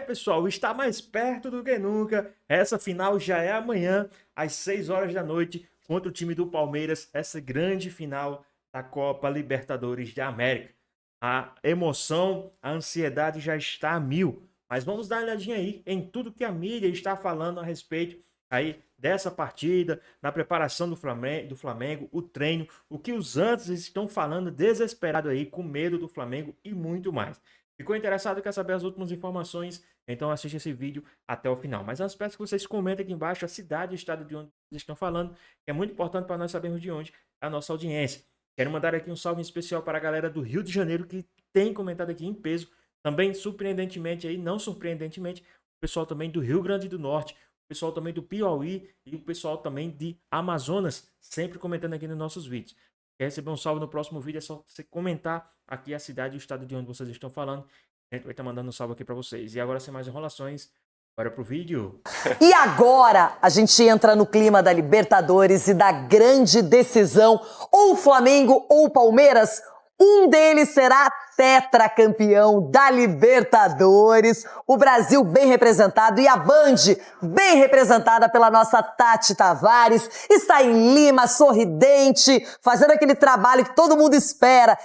Pessoal, está mais perto do que nunca. Essa final já é amanhã, às 6 horas da noite, contra o time do Palmeiras. Essa grande final da Copa Libertadores da América. A emoção, a ansiedade já está a mil. Mas vamos dar uma olhadinha aí em tudo que a mídia está falando a respeito aí dessa partida, na preparação do Flamengo, o treino, o que os antes estão falando desesperado aí, com medo do Flamengo e muito mais. Ficou interessado, quer saber as últimas informações? Então assiste esse vídeo até o final. Mas antes peço que vocês comentem aqui embaixo a cidade e o estado de onde vocês estão falando, que é muito importante para nós sabermos de onde é a nossa audiência. Quero mandar aqui um salve especial para a galera do Rio de Janeiro que tem comentado aqui em peso. Também, surpreendentemente, aí, não surpreendentemente, o pessoal também do Rio Grande do Norte, o pessoal também do Piauí e o pessoal também de Amazonas, sempre comentando aqui nos nossos vídeos. Quer receber um salve no próximo vídeo? É só você comentar aqui a cidade e o estado de onde vocês estão falando. A gente vai estar mandando um salve aqui para vocês. E agora, sem mais enrolações, bora pro vídeo. E agora a gente entra no clima da Libertadores e da grande decisão. Ou Flamengo ou Palmeiras, um deles será tetracampeão da Libertadores. O Brasil bem representado e a Band bem representada pela nossa Tati Tavares. Está em Lima, sorridente, fazendo aquele trabalho que todo mundo espera,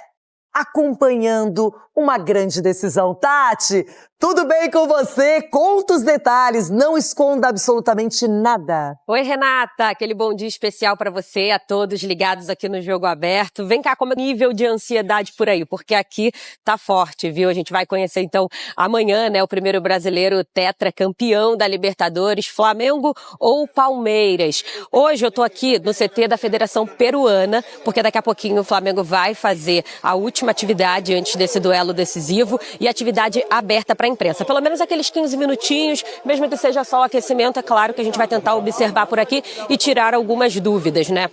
acompanhando uma grande decisão. Tati, tudo bem com você? Conta os detalhes, não esconda absolutamente nada. Oi, Renata, aquele bom dia especial para você, a todos ligados aqui no Jogo Aberto. Vem cá, como é o nível de ansiedade por aí, porque aqui tá forte, viu? A gente vai conhecer então amanhã, né, o primeiro brasileiro tetracampeão da Libertadores, Flamengo ou Palmeiras. Hoje eu tô aqui no CT da Federação Peruana, porque daqui a pouquinho o Flamengo vai fazer a última atividade antes desse duelo decisivo e atividade aberta para a imprensa. Pelo menos aqueles 15 minutinhos, mesmo que seja só o aquecimento, é claro que a gente vai tentar observar por aqui e tirar algumas dúvidas, né?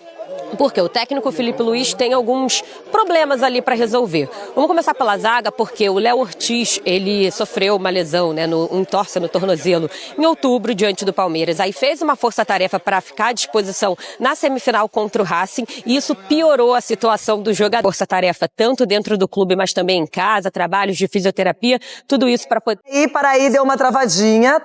Porque o técnico Filipe Luís tem alguns problemas ali para resolver. Vamos começar pela zaga, porque o Léo Ortiz, ele sofreu uma lesão, né, entorse no tornozelo, em outubro, diante do Palmeiras. Aí fez uma força-tarefa para ficar à disposição na semifinal contra o Racing, e isso piorou a situação do jogador. Força-tarefa tanto dentro do clube, mas também em casa, trabalhos de fisioterapia, tudo isso para poder... E para aí deu uma travadinha,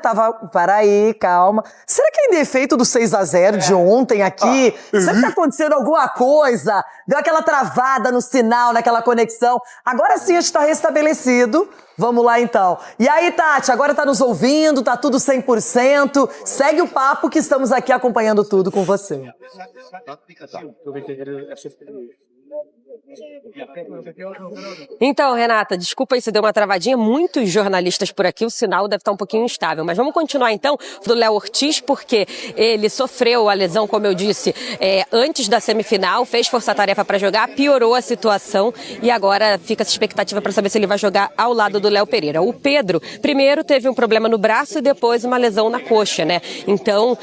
para aí, calma. Será que é em defeito do 6-0 de ontem aqui? Será que tá acontecendo alguma coisa? Deu aquela travada no sinal, naquela conexão. Agora sim a gente tá restabelecido. Vamos lá então. E aí, Tati, agora tá nos ouvindo, tá tudo 100%. Segue o papo que estamos aqui acompanhando tudo com você. Então, Renata, desculpa aí se deu uma travadinha, muitos jornalistas por aqui, o sinal deve estar um pouquinho instável, mas vamos continuar então do Léo Ortiz, porque ele sofreu a lesão, como eu disse, antes da semifinal, fez força-tarefa para jogar, piorou a situação e agora fica essa expectativa para saber se ele vai jogar ao lado do Léo Pereira. O Pedro, primeiro teve um problema no braço e depois uma lesão na coxa, né? Então,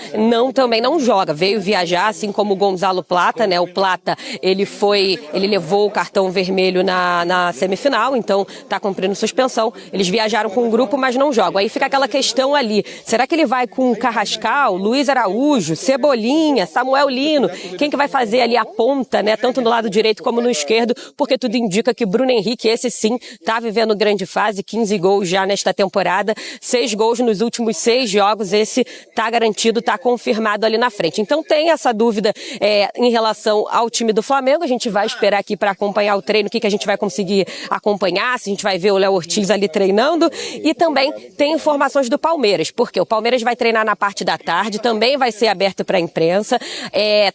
também não joga, veio viajar, assim como o Gonzalo Plata, né? O Plata, ele levou o cartão vermelho na semifinal, então tá cumprindo suspensão. Eles viajaram com um grupo, mas não jogam. Aí fica aquela questão ali, será que ele vai com Carrascal, Luiz Araújo, Cebolinha, Samuel Lino? Quem que vai fazer ali a ponta, né? Tanto no lado direito como no esquerdo, porque tudo indica que Bruno Henrique, esse sim, tá vivendo grande fase, 15 gols já nesta temporada, 6 gols nos últimos 6 jogos, esse tá garantido, tá confirmado ali na frente. Então tem essa dúvida em relação ao time do Flamengo, a gente vai esperar aqui para acompanhar o treino, o que a gente vai conseguir acompanhar, se a gente vai ver o Léo Ortiz ali treinando, e também tem informações do Palmeiras, porque o Palmeiras vai treinar na parte da tarde, também vai ser aberto para a imprensa,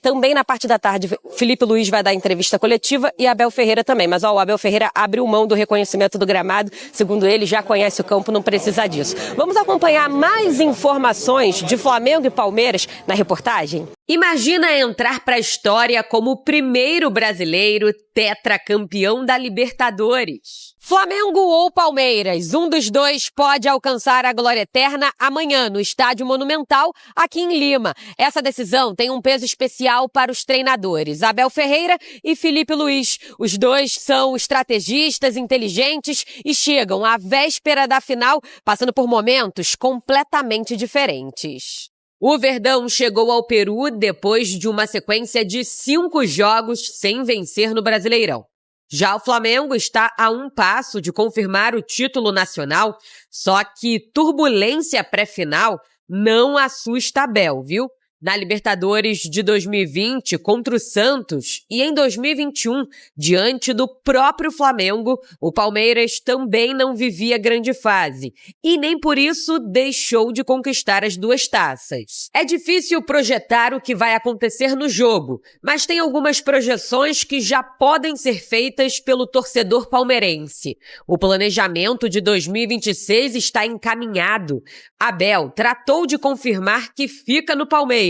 também na parte da tarde Filipe Luís vai dar entrevista coletiva e Abel Ferreira também, mas o Abel Ferreira abriu mão do reconhecimento do gramado, segundo ele, já conhece o campo, não precisa disso. Vamos acompanhar mais informações de Flamengo e Palmeiras na reportagem? Imagina entrar para a história como o primeiro brasileiro tetracampeão da Libertadores. Flamengo ou Palmeiras, um dos dois pode alcançar a glória eterna amanhã no Estádio Monumental, aqui em Lima. Essa decisão tem um peso especial para os treinadores Abel Ferreira e Filipe Luís. Os dois são estrategistas, inteligentes e chegam à véspera da final, passando por momentos completamente diferentes. O Verdão chegou ao Peru depois de uma sequência de 5 jogos sem vencer no Brasileirão. Já o Flamengo está a um passo de confirmar o título nacional, só que turbulência pré-final não assusta a Abel, viu? Na Libertadores de 2020 contra o Santos e em 2021, diante do próprio Flamengo, o Palmeiras também não vivia grande fase e nem por isso deixou de conquistar as duas taças. É difícil projetar o que vai acontecer no jogo, mas tem algumas projeções que já podem ser feitas pelo torcedor palmeirense. O planejamento de 2026 está encaminhado. Abel tratou de confirmar que fica no Palmeiras.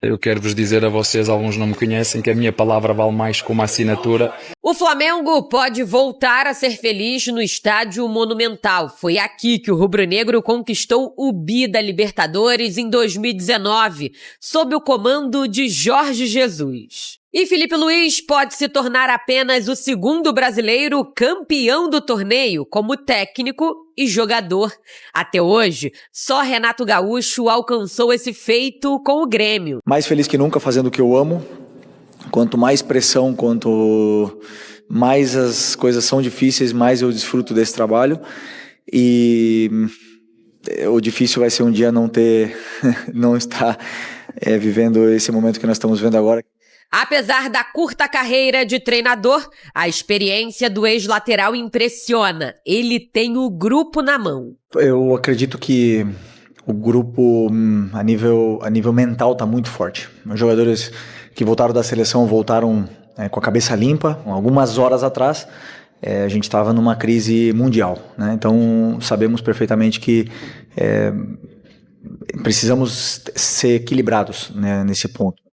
Eu quero vos dizer a vocês, alguns não me conhecem, que a minha palavra vale mais que uma assinatura. O Flamengo pode voltar a ser feliz no Estádio Monumental. Foi aqui que o rubro-negro conquistou o bi da Libertadores em 2019, sob o comando de Jorge Jesus. E Felipe Luiz pode se tornar apenas o segundo brasileiro campeão do torneio como técnico e jogador. Até hoje, só Renato Gaúcho alcançou esse feito com o Grêmio. Mais feliz que nunca fazendo o que eu amo. Quanto mais pressão, quanto mais as coisas são difíceis, mais eu desfruto desse trabalho. E o difícil vai ser um dia não estar vivendo esse momento que nós estamos vendo agora. Apesar da curta carreira de treinador, a experiência do ex-lateral impressiona. Ele tem o grupo na mão. Eu acredito que o grupo, a nível mental, está muito forte. Os jogadores que voltaram da seleção voltaram com a cabeça limpa. Algumas horas atrás, a gente estava numa crise mundial, né? Então, sabemos perfeitamente que precisamos ser equilibrados, né, nesse ponto.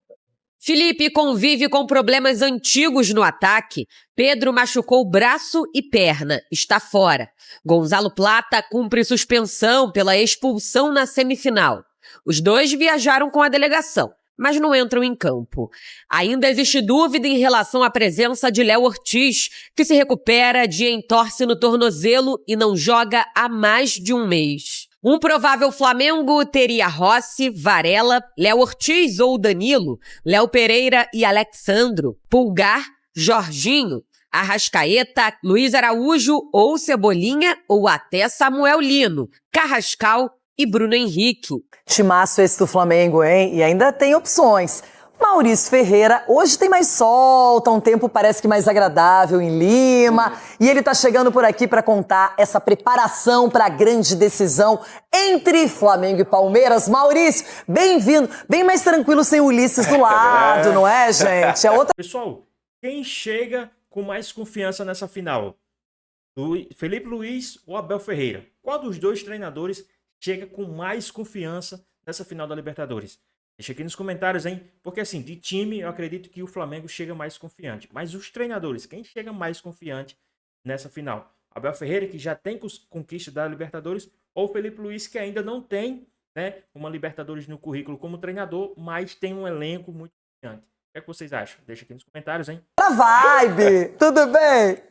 Felipe convive com problemas antigos no ataque. Pedro machucou braço e perna, está fora. Gonzalo Plata cumpre suspensão pela expulsão na semifinal. Os dois viajaram com a delegação, mas não entram em campo. Ainda existe dúvida em relação à presença de Léo Ortiz, que se recupera de entorse no tornozelo e não joga há mais de um mês. Um provável Flamengo teria Rossi, Varela, Léo Ortiz ou Danilo, Léo Pereira e Alexandro, Pulgar, Jorginho, Arrascaeta, Luiz Araújo ou Cebolinha ou até Samuel Lino, Carrascal e Bruno Henrique. Timaço esse do Flamengo, hein? E ainda tem opções. Maurício Ferreira, hoje tem mais sol, tá um tempo parece que mais agradável em Lima, e ele tá chegando por aqui para contar essa preparação para a grande decisão entre Flamengo e Palmeiras. Maurício, bem-vindo, bem mais tranquilo sem o Ulisses do lado, não é, gente? É outra... Pessoal, quem chega com mais confiança nessa final? Felipe Luiz ou Abel Ferreira? Qual dos dois treinadores chega com mais confiança nessa final da Libertadores? Deixa aqui nos comentários, hein? Porque assim, de time, eu acredito que o Flamengo chega mais confiante. Mas os treinadores, quem chega mais confiante nessa final? Abel Ferreira, que já tem conquista da Libertadores, ou Felipe Luiz, que ainda não tem, né, uma Libertadores no currículo como treinador, mas tem um elenco muito confiante. O que é que vocês acham? Deixa aqui nos comentários, hein? Pra vibe! Tudo bem?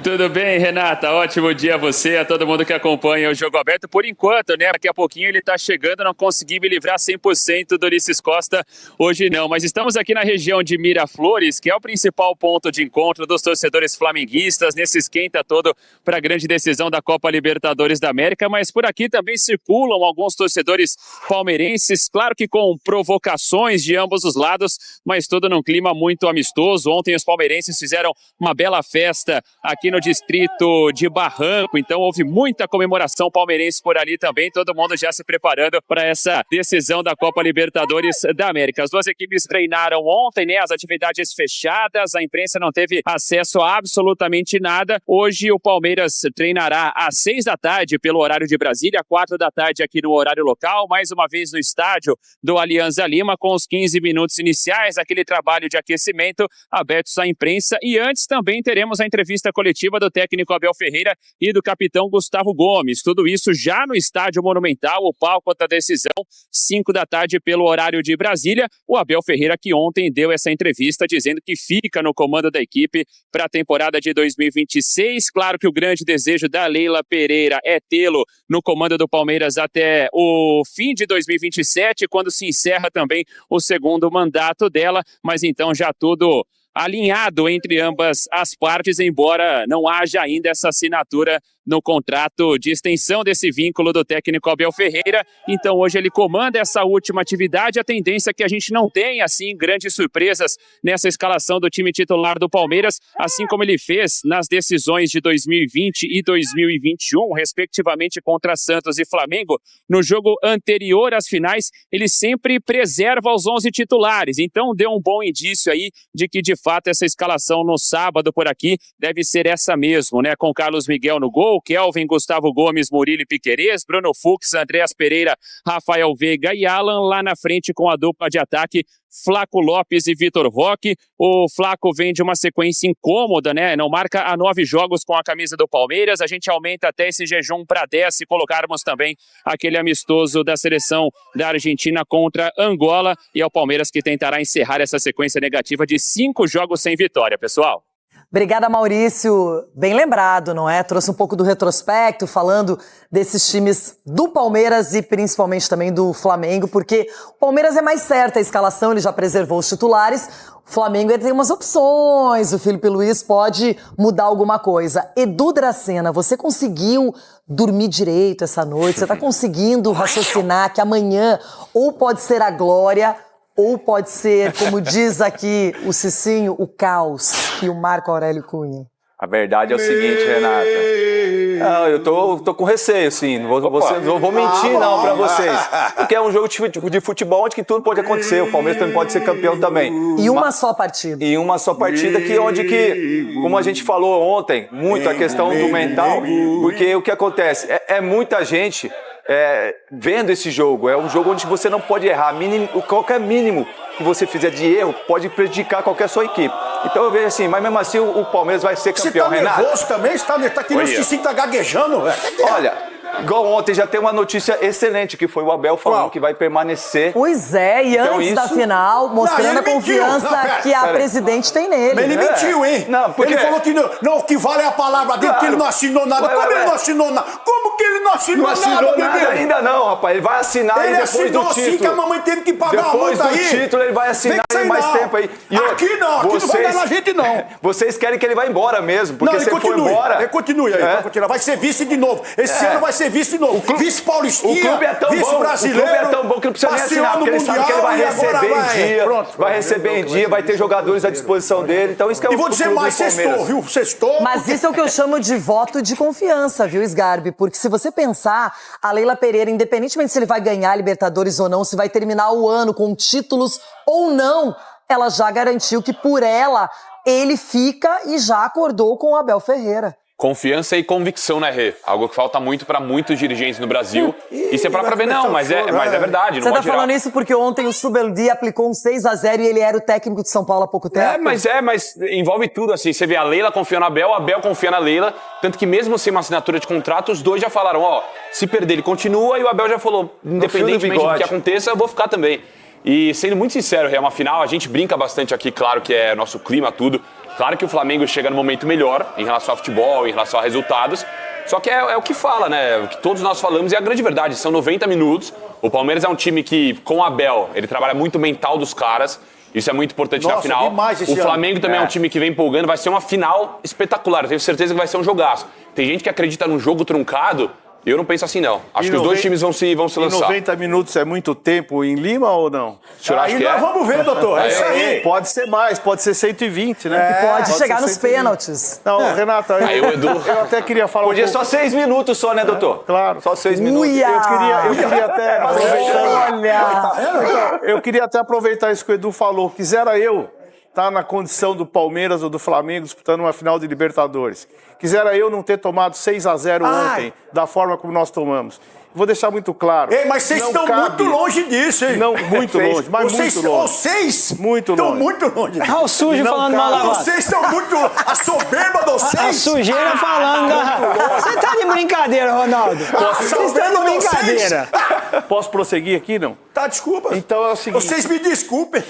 Tudo bem, Renata? Ótimo dia a você, a todo mundo que acompanha o Jogo Aberto. Por enquanto, né? Daqui a pouquinho ele tá chegando, não consegui me livrar 100% do Ulisses Costa hoje não. Mas estamos aqui na região de Miraflores, que é o principal ponto de encontro dos torcedores flamenguistas nesse esquenta todo para a grande decisão da Copa Libertadores da América. Mas por aqui também circulam alguns torcedores palmeirenses, claro que com provocações de ambos os lados, mas tudo num clima muito amistoso. Ontem os palmeirenses fizeram uma bela festa aqui no distrito de Barranco, então houve muita comemoração palmeirense por ali também, todo mundo já se preparando para essa decisão da Copa Libertadores da América. As duas equipes treinaram ontem, né, as atividades fechadas, a imprensa não teve acesso a absolutamente nada. Hoje o Palmeiras treinará às 6 da tarde pelo horário de Brasília, 4 da tarde aqui no horário local, mais uma vez no estádio do Alianza Lima, com os 15 minutos iniciais, aquele trabalho de aquecimento abertos à imprensa, e antes também teremos a entrevista coletiva do técnico Abel Ferreira e do capitão Gustavo Gomes. Tudo isso já no Estádio Monumental, o palco da decisão, 5 da tarde pelo horário de Brasília. O Abel Ferreira que ontem deu essa entrevista dizendo que fica no comando da equipe para a temporada de 2026. Claro que o grande desejo da Leila Pereira é tê-lo no comando do Palmeiras até o fim de 2027, quando se encerra também o segundo mandato dela, mas então já tudo alinhado entre ambas as partes, embora não haja ainda essa assinatura no contrato de extensão desse vínculo do técnico Abel Ferreira. Então hoje ele comanda essa última atividade. A tendência é que a gente não tenha assim grandes surpresas nessa escalação do time titular do Palmeiras, assim como ele fez nas decisões de 2020 e 2021, respectivamente contra Santos e Flamengo. No jogo anterior às finais, ele sempre preserva os 11 titulares. Então deu um bom indício aí de que de fato essa escalação no sábado por aqui deve ser essa mesmo, né? Com Carlos Miguel no gol, Kelvin, Gustavo Gomes, Murilo e Piquerez, Bruno Fux, Andreas Pereira, Rafael Veiga e Alan, lá na frente com a dupla de ataque Flaco Lopes e Vitor Roque. O Flaco vem de uma sequência incômoda, né? Não marca há 9 jogos com a camisa do Palmeiras. A gente aumenta até esse jejum para 10 se colocarmos também aquele amistoso da seleção da Argentina contra Angola. E é o Palmeiras que tentará encerrar essa sequência negativa de 5 jogos sem vitória, pessoal. Obrigada, Maurício. Bem lembrado, não é? Trouxe um pouco do retrospecto, falando desses times do Palmeiras e principalmente também do Flamengo, porque o Palmeiras é mais certa a escalação, ele já preservou os titulares. O Flamengo ele tem umas opções, o Felipe Luiz pode mudar alguma coisa. Edu Dracena, você conseguiu dormir direito essa noite? Você está conseguindo raciocinar que amanhã ou pode ser a glória, ou pode ser, como diz aqui o Cicinho, o caos e o Marco Aurélio Cunha? A verdade é o seguinte, Renata. Não, eu tô com receio, sim. Não vou mentir, não, pra vocês. Porque é um jogo de futebol onde que tudo pode acontecer. O Palmeiras também pode ser campeão também. E uma só partida. E uma só partida onde que, como a gente falou ontem, muito a questão do mental. Porque o que acontece? É muita gente vendo esse jogo. É um jogo onde você não pode errar. Qualquer mínimo que você fizer de erro pode prejudicar qualquer sua equipe. Então eu vejo assim, mas mesmo assim o Palmeiras vai ser campeão, Renato. Você tá nervoso também? Você tá querendo se tá gaguejando, velho? Olha, igual ontem já tem uma notícia excelente, que foi o Abel falando que vai permanecer. Pois é, e então, antes da final, mostrando a confiança que a presidente tem nele. Mas ele mentiu, hein? Não, porque... Ele falou que não, o que vale é a palavra dele, que ele não assinou nada. Como ele não assinou nada? Como que ele não assinou nada? Não assinou nada ainda não, rapaz. Ele vai assinar ele aí depois assinou do título. Sim, que a mamãe teve que pagar uma multa aí. Depois do título ele vai assinar aí mais tempo aí. E aqui não vai dar na gente não. Vocês querem que ele vá embora mesmo, porque se ele for embora... Ele continue aí, vai continuar. Vai ser vice de novo. Esse ano vai ser vice de novo. Vice-paulistinha, o clube é tão vice-brasileiro. O clube é tão bom que não precisa nem assinar, porque ele sabe que ele vai receber em dia. Vai receber em dia, vai ter jogadores à disposição dele. Então isso que é o clube do Palmeiras. E vou dizer mais, sextou, viu? Sextou. Mas isso é o que eu chamo de voto de confiança, viu, Sgarbi? Porque se você pensar, a Leila Pereira, independentemente se ele vai ganhar a Libertadores ou não, se vai terminar o ano com títulos ou não, ela já garantiu que por ela, ele fica e já acordou com o Abel Ferreira. Confiança e convicção, né, Rê? Algo que falta muito para muitos dirigentes no Brasil. E você para ver, não, mas é verdade. Você tá falando isso porque ontem o Subeldi aplicou um 6-0 e ele era o técnico de São Paulo há pouco tempo? Mas envolve tudo, assim. Você vê a Leila confia no Abel, o Abel confia na Leila. Tanto que mesmo sem uma assinatura de contrato, os dois já falaram, se perder ele continua. E o Abel já falou, independentemente do que aconteça, eu vou ficar também. E sendo muito sincero, Rê, é uma final, a gente brinca bastante aqui, claro que é nosso clima, tudo. Claro que o Flamengo chega no momento melhor em relação ao futebol, em relação a resultados. Só que é o que fala, né? O que todos nós falamos e é a grande verdade. São 90 minutos. O Palmeiras é um time que, com o Abel, ele trabalha muito o mental dos caras. Isso é muito importante na final. O Flamengo também é um time que vem empolgando. Vai ser uma final espetacular. Eu tenho certeza que vai ser um jogaço. Tem gente que acredita num jogo truncado. Eu não penso assim, não. Acho que os dois times vão se lançar. 90 minutos é muito tempo em Lima ou não? O senhor acha que nós vamos ver, doutor. É isso aí. Pode ser mais, pode ser 120, né? Pode chegar nos pênaltis. Não, Renata, eu até queria falar Podia só 6 minutos só, né, doutor? Claro. Só 6 minutos. Eu queria até eu queria até aproveitar isso que o Edu falou. Quisera eu estar na condição do Palmeiras ou do Flamengo disputando uma final de Libertadores. Quisera eu não ter tomado 6-0 ontem, da forma como nós tomamos. Vou deixar muito claro. Ei, mas vocês estão muito longe disso, hein? Não, muito longe, mas muito longe. Vocês estão muito longe. Ah, o sujo falando mal lavado. Vocês estão muito... A soberba de vocês... A sujeira falando... Você tá de brincadeira, Ronaldo. Vocês estão de brincadeira. Posso prosseguir aqui, não? Tá, desculpa. Então é o seguinte... Vocês me desculpem.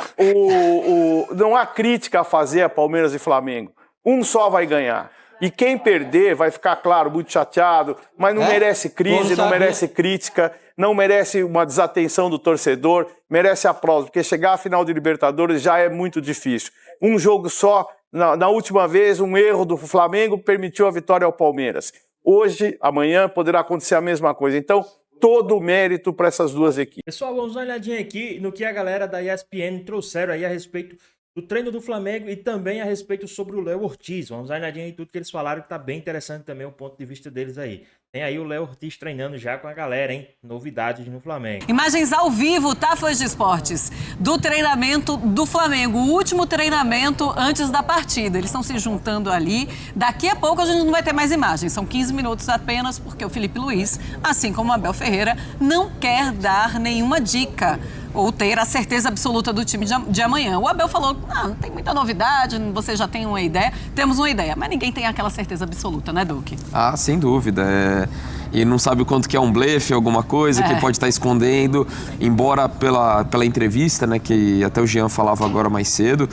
Não há crítica a fazer a Palmeiras e Flamengo. Um só vai ganhar. E quem perder vai ficar, claro, muito chateado, mas não merece crise, não merece crítica, não merece uma desatenção do torcedor, merece aplauso, porque chegar à final de Libertadores já é muito difícil. Um jogo só, na última vez, um erro do Flamengo permitiu a vitória ao Palmeiras. Hoje, amanhã, poderá acontecer a mesma coisa. Então, todo o mérito para essas duas equipes. Pessoal, vamos dar uma olhadinha aqui no que a galera da ESPN trouxeram aí a respeito do treino do Flamengo e também a respeito sobre o Léo Ortiz. Vamos dar uma olhadinha em tudo que eles falaram, que tá bem interessante também o ponto de vista deles aí. Tem aí o Léo Ortiz treinando já com a galera, hein? Novidades no Flamengo. Imagens ao vivo, tá, fãs de esportes? Do treinamento do Flamengo, o último treinamento antes da partida. Eles estão se juntando ali. Daqui a pouco a gente não vai ter mais imagens. São 15 minutos apenas, porque o Felipe Luiz, assim como o Abel Ferreira, não quer dar nenhuma dica ou ter a certeza absoluta do time de amanhã. O Abel falou, não tem muita novidade, você já tem uma ideia. Temos uma ideia, mas ninguém tem aquela certeza absoluta, né, Duque? Ah, sem dúvida. E não sabe o quanto que é um blefe, alguma coisa que pode estar escondendo, embora pela entrevista, né, que até o Jean falava agora mais cedo,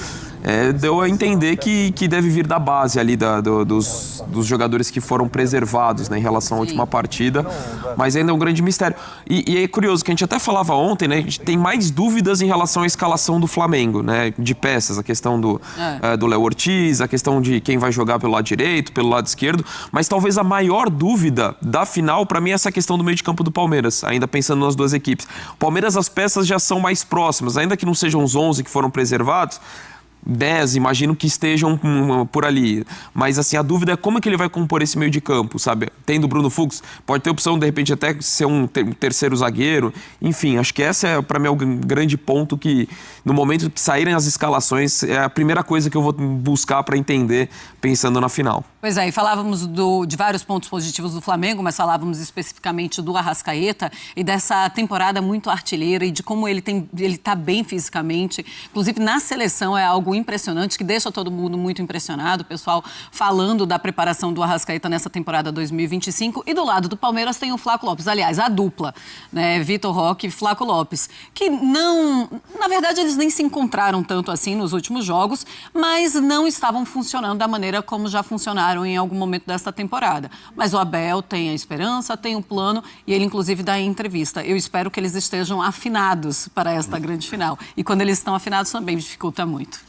deu a entender que deve vir da base ali dos jogadores que foram preservados, né, em relação à última partida, mas ainda é um grande mistério. E é curioso que a gente até falava ontem, né, a gente tem mais dúvidas em relação à escalação do Flamengo, né, de peças, a questão do Léo Ortiz, a questão de quem vai jogar pelo lado direito, pelo lado esquerdo, mas talvez a maior dúvida da final, para mim, é essa questão do meio de campo do Palmeiras, ainda pensando nas duas equipes. O Palmeiras, as peças já são mais próximas, ainda que não sejam os 11 que foram preservados, 10, imagino que estejam por ali. Mas, assim, a dúvida é como é que ele vai compor esse meio de campo, sabe? Tendo o Bruno Fux, pode ter opção, de repente, até ser um terceiro zagueiro. Enfim, acho que esse é, para mim, o grande ponto que, no momento que saírem as escalações, é a primeira coisa que eu vou buscar para entender, pensando na final. Pois é, e falávamos de vários pontos positivos do Flamengo, mas falávamos especificamente do Arrascaeta e dessa temporada muito artilheira e de como ele tá bem fisicamente. Inclusive, na seleção é algo impressionante, que deixa todo mundo muito impressionado. O pessoal falando da preparação do Arrascaeta nessa temporada 2025. E do lado do Palmeiras tem o Flaco Lopes. Aliás, a dupla, né? Vitor Roque e Flaco Lopes. Que não... Na verdade, eles nem se encontraram tanto assim nos últimos jogos, mas não estavam funcionando da maneira como já funcionaram em algum momento desta temporada. Mas o Abel tem a esperança, tem o plano e ele, inclusive, dá em entrevista. Eu espero que eles estejam afinados para esta grande final. E quando eles estão afinados também dificulta muito.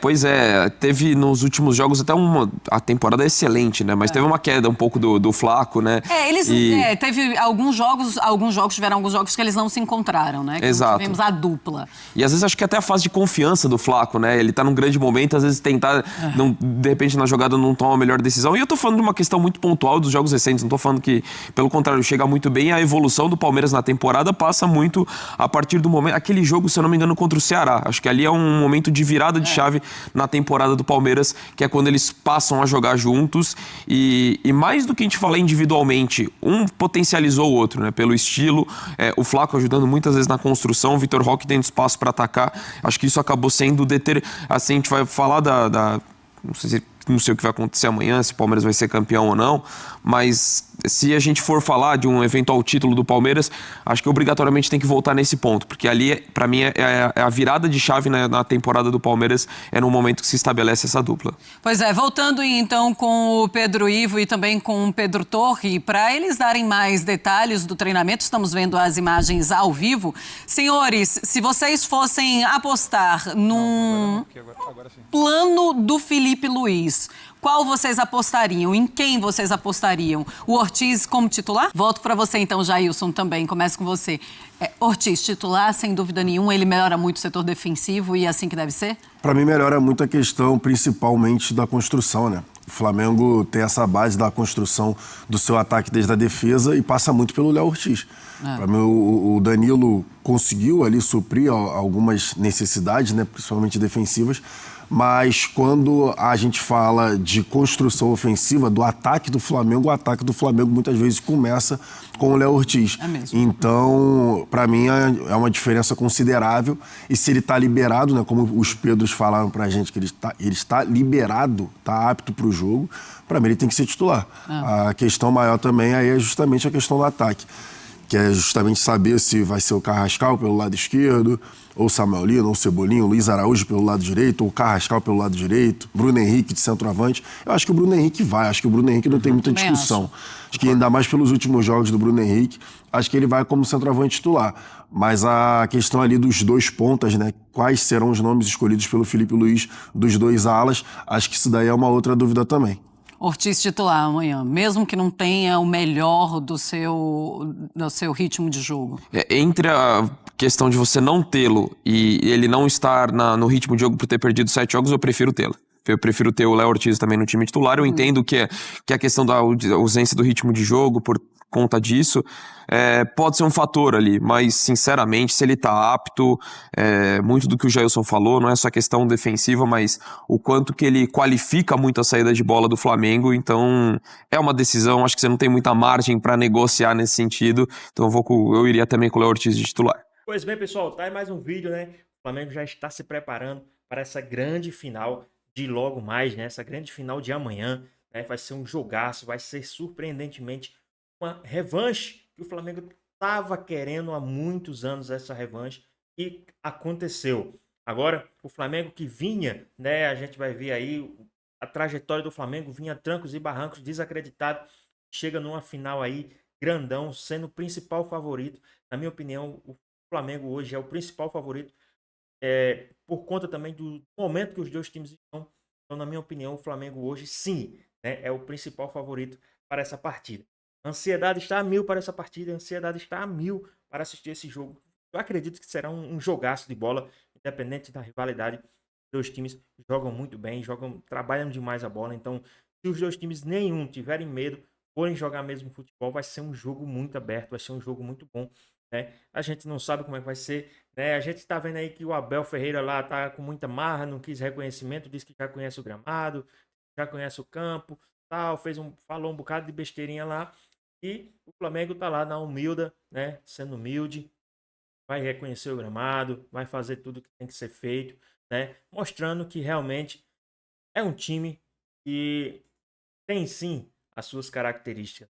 Pois é, teve nos últimos jogos até a temporada é excelente, né? Mas teve uma queda um pouco do Flaco, né? Teve alguns jogos tiveram alguns jogos que eles não se encontraram, né? Que Exato. Tivemos a dupla. E às vezes acho que até a fase de confiança do Flaco, né? Ele tá num grande momento, às vezes tentar, de repente na jogada não toma a melhor decisão. E eu tô falando de uma questão muito pontual dos jogos recentes, não tô falando que, pelo contrário, chega muito bem. A evolução do Palmeiras na temporada passa muito a partir do momento... Aquele jogo, se eu não me engano, contra o Ceará. Acho que ali é um momento de virada de chave na temporada do Palmeiras, que é quando eles passam a jogar juntos e mais do que a gente falar individualmente, um potencializou o outro, né? Pelo estilo, o Flaco ajudando muitas vezes na construção, o Vitor Roque tendo espaço para atacar. Acho que isso acabou sendo assim, a gente vai falar não sei o que vai acontecer amanhã, se o Palmeiras vai ser campeão ou não, mas se a gente for falar de um eventual título do Palmeiras, acho que obrigatoriamente tem que voltar nesse ponto, porque ali, para mim, é a virada de chave na temporada do Palmeiras, é no momento que se estabelece essa dupla. Pois é, voltando então com o Pedro Ivo e também com o Pedro Torre, para eles darem mais detalhes do treinamento, estamos vendo as imagens ao vivo. Senhores, se vocês fossem apostar num plano do Felipe Luiz, qual vocês apostariam? Em quem vocês apostariam? O Ortiz como titular? Volto para você então, Jailson, também. Começo com você. Ortiz, titular, sem dúvida nenhuma. Ele melhora muito o setor defensivo e é assim que deve ser? Para mim, melhora muito a questão, principalmente, da construção, né? O Flamengo tem essa base da construção do seu ataque desde a defesa e passa muito pelo Léo Ortiz. Para mim, o Danilo conseguiu ali suprir algumas necessidades, né? Principalmente defensivas, mas quando a gente fala de construção ofensiva, do ataque do Flamengo, o ataque do Flamengo muitas vezes começa com o Léo Ortiz. É mesmo. Então, para mim, é uma diferença considerável. E se ele está liberado, né, como os Pedros falaram para a gente, que ele está liberado, está apto para o jogo, para mim ele tem que ser titular. A questão maior também aí é justamente a questão do ataque. que é justamente saber se vai ser o Carrascal pelo lado esquerdo, ou Samuel Lino, ou Cebolinha, ou Luiz Araújo pelo lado direito, ou Carrascal pelo lado direito, Bruno Henrique de centroavante. Eu acho que o Bruno Henrique vai, acho que o Bruno Henrique não tem muita discussão. Acho que ainda mais pelos últimos jogos do Bruno Henrique, acho que ele vai como centroavante titular. Mas a questão ali dos 2 pontas, né? Quais serão os nomes escolhidos pelo Felipe Luiz dos 2 alas, acho que isso daí é uma outra dúvida também. Ortiz titular amanhã, mesmo que não tenha o melhor do seu ritmo de jogo. Entre a questão de você não tê-lo e ele não estar no ritmo de jogo por ter perdido 7 jogos, eu prefiro tê-lo. Eu prefiro ter o Léo Ortiz também no time titular. Eu entendo que a questão da ausência do ritmo de jogo por conta disso pode ser um fator ali, mas sinceramente, se ele tá apto, muito do que o Jailson falou, não é só questão defensiva, mas o quanto que ele qualifica muito a saída de bola do Flamengo, então é uma decisão, acho que você não tem muita margem para negociar nesse sentido, então eu iria também com o Léo Ortiz de titular. Pois bem, pessoal, tá aí mais um vídeo, né? O Flamengo já está se preparando para essa grande final de logo mais, né? Essa grande final de amanhã, né? Vai ser um jogaço, vai ser surpreendentemente uma revanche que o Flamengo estava querendo há muitos anos, essa revanche, e aconteceu. Agora, o Flamengo que vinha, né? A gente vai ver aí a trajetória do Flamengo, vinha trancos e barrancos, desacreditado, chega numa final aí, grandão, sendo o principal favorito. Na minha opinião, o Flamengo hoje é o principal favorito, por conta também do momento que os dois times estão. Então, na minha opinião, o Flamengo hoje, sim, né, é o principal favorito para essa partida. A ansiedade está a 1000 para essa partida, a ansiedade está a 1000 para assistir esse jogo. Eu acredito que será um jogaço de bola, independente da rivalidade. Os dois times jogam muito bem, trabalham demais a bola. Então, se os dois times nenhum tiverem medo, forem jogar mesmo futebol, vai ser um jogo muito aberto, vai ser um jogo muito bom, né? A gente não sabe como é que vai ser, né? A gente está vendo aí que o Abel Ferreira lá tá com muita marra, não quis reconhecimento, disse que já conhece o gramado, já conhece o campo, tal, falou um bocado de besteirinha lá, e o Flamengo tá lá na humilda, né? Sendo humilde, vai reconhecer o gramado, vai fazer tudo que tem que ser feito, né? Mostrando que realmente é um time que tem sim as suas características.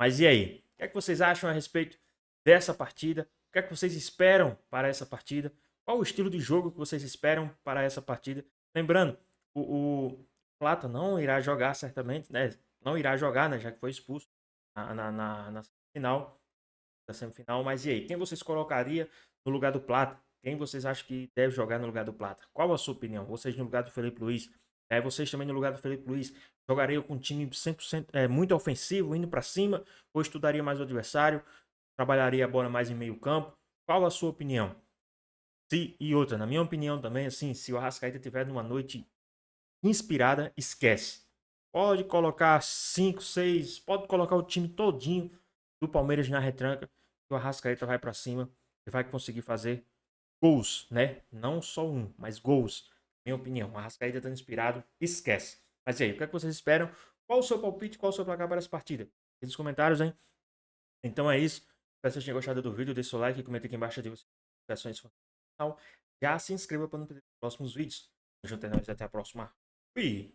Mas e aí? O que é que vocês acham a respeito dessa partida? O que é que vocês esperam para essa partida? Qual o estilo de jogo que vocês esperam para essa partida? Lembrando, o Plata não irá jogar certamente, né? Não irá jogar, né? Já que foi expulso na final, da semifinal. Mas e aí? Quem vocês colocaria no lugar do Plata? Quem vocês acham que deve jogar no lugar do Plata? Qual a sua opinião? Vocês no lugar do Felipe Luiz? Vocês também no lugar do Felipe Luiz jogariam com um time 100% muito ofensivo, indo para cima? Ou estudaria mais o adversário? Trabalharia a bola mais em meio campo? Qual a sua opinião? E outra, na minha opinião também, assim, se o Arrascaeta tiver numa noite inspirada, esquece. Pode colocar 5, 6, pode colocar o time todinho do Palmeiras na retranca, que o Arrascaeta vai para cima e vai conseguir fazer gols, né? Não só um, mas gols. Minha opinião, o Arrascaeta tá inspirado, esquece. Mas e aí, o que é que vocês esperam? Qual o seu palpite, qual o seu placar para essa partida? Deixe nos comentários, hein? Então é isso. Espero que vocês tenham gostado do vídeo. Deixe seu like, comente aqui embaixo, ative as notificações do canal. Já se inscreva para não perder os próximos vídeos. Juntos nós, até a próxima. Fui!